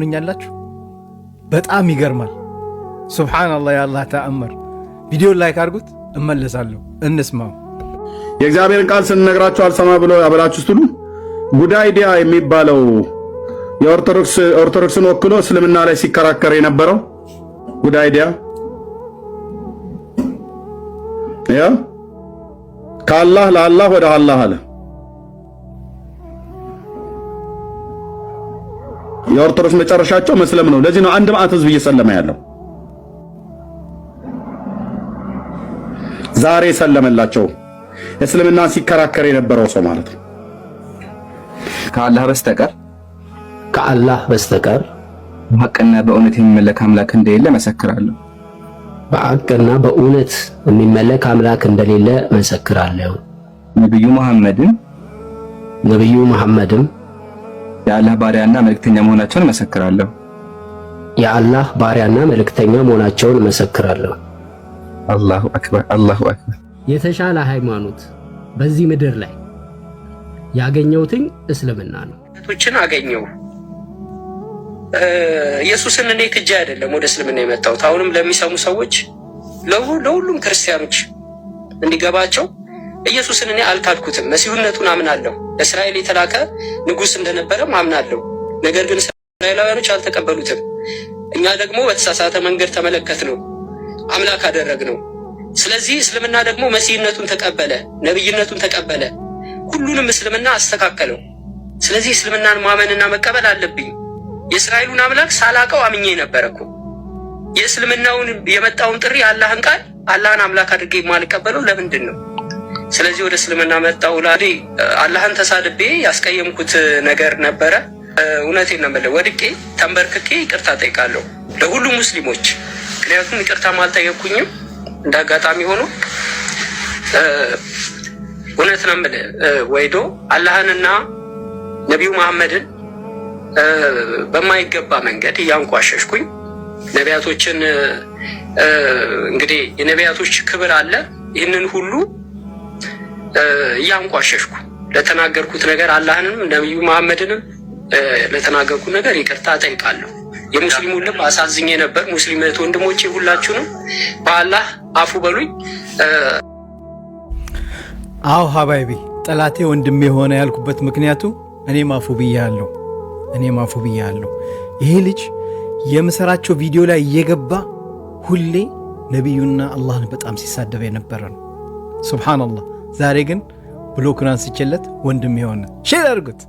ታምኑኛላችሁ? በጣም ይገርማል። ሱብሃንአላህ የአላህ ተአምር። ቪዲዮ ላይክ አድርጉት፣ እመለሳለሁ። እንስማው። የእግዚአብሔርን ቃል ስንነግራችሁ አልሰማ ብሎ ያበላችሁ ስትሉ ጉዳይዲያ የሚባለው የኦርቶዶክስን ወክሎ እስልምና ላይ ሲከራከር የነበረው ጉዳይዲያ ያ ከአላህ ለአላህ ወደ አላህ አለ። የኦርቶዶክስ መጨረሻቸው መስለም ነው። ለዚህ ነው አንድ ማዕት ህዝብ እየሰለመ ያለው። ዛሬ ሰለመላቸው እስልምና ሲከራከር የነበረው ሰው ማለት ነው። ከአላህ በስተቀር በሐቅና በእውነት የሚመለክ አምላክ እንደሌለ መሰክራለሁ። በሐቅና በእውነት የሚመለክ አምላክ እንደሌለ መሰክራለሁ። ነብዩ መሐመድም የአላህ ባሪያና መልእክተኛ መሆናቸውን መሰክራለሁ። የአላህ ባሪያና መልእክተኛ መሆናቸውን መሰክራለሁ። አላሁ አክበር፣ አላሁ አክበር። የተሻለ ሃይማኖት በዚህ ምድር ላይ ያገኘሁትኝ እስልምና ነው። ቶችን አገኘው ኢየሱስን እኔ ክጄ አይደለም ወደ እስልምና የመጣሁት። አሁንም ለሚሰሙ ሰዎች ለሁሉም ክርስቲያኖች እንዲገባቸው ኢየሱስን እኔ አልካድኩትም። መሲሁነቱን አምናለሁ። ለእስራኤል የተላከ ንጉሥ እንደነበረም አምናለሁ። ነገር ግን እስራኤላውያኖች አልተቀበሉትም። እኛ ደግሞ በተሳሳተ መንገድ ተመለከትነው፣ አምላክ አደረግነው። ስለዚህ እስልምና ደግሞ መሲህነቱን ተቀበለ፣ ነብይነቱን ተቀበለ፣ ሁሉንም እስልምና አስተካከለው። ስለዚህ እስልምናን ማመንና መቀበል አለብኝ። የእስራኤሉን አምላክ ሳላቀው አምኜ ነበር እኮ። የእስልምናውን የመጣውን ጥሪ አላህን ቃል አላህን አምላክ አድርጌ የማልቀበለው ለምንድን ነው? ስለዚህ ወደ እስልምና መጣሁ። ላዴ አላህን ተሳድቤ ያስቀየምኩት ነገር ነበረ። እውነቴን ነው የምልህ፣ ወድቄ ተንበርክኬ ይቅርታ ጠይቃለሁ ለሁሉም ሙስሊሞች። ምክንያቱም ይቅርታም አልጠየቅኩኝም እንደ አጋጣሚ ሆኖ። እውነት ነው የምልህ ወይዶ አላህንና ነቢዩ መሐመድን በማይገባ መንገድ እያንቋሸሽኩኝ ነቢያቶችን እንግዲህ የነቢያቶች ክብር አለ። ይህንን ሁሉ እያንቋሸሽኩ ለተናገርኩት ነገር አላህንም ነቢዩ መሐመድንም ለተናገርኩት ነገር ይቅርታ ጠይቃለሁ። የሙስሊሙን ልብ አሳዝኜ ነበር። ሙስሊም እህት ወንድሞቼ ሁላችሁንም በአላህ አፉ በሉኝ። አዎ ሀባይቢ ጠላቴ ወንድሜ የሆነ ያልኩበት ምክንያቱ እኔም አፉ ብያለሁ። ይሄ ልጅ የምሰራቸው ቪዲዮ ላይ እየገባ ሁሌ ነቢዩና አላህን በጣም ሲሳደብ የነበረ ነው። ሱብሃንአላህ። ዛሬ ግን ብሎክን አንስቼለት ወንድሜ የሆነ ሼር አድርጉት።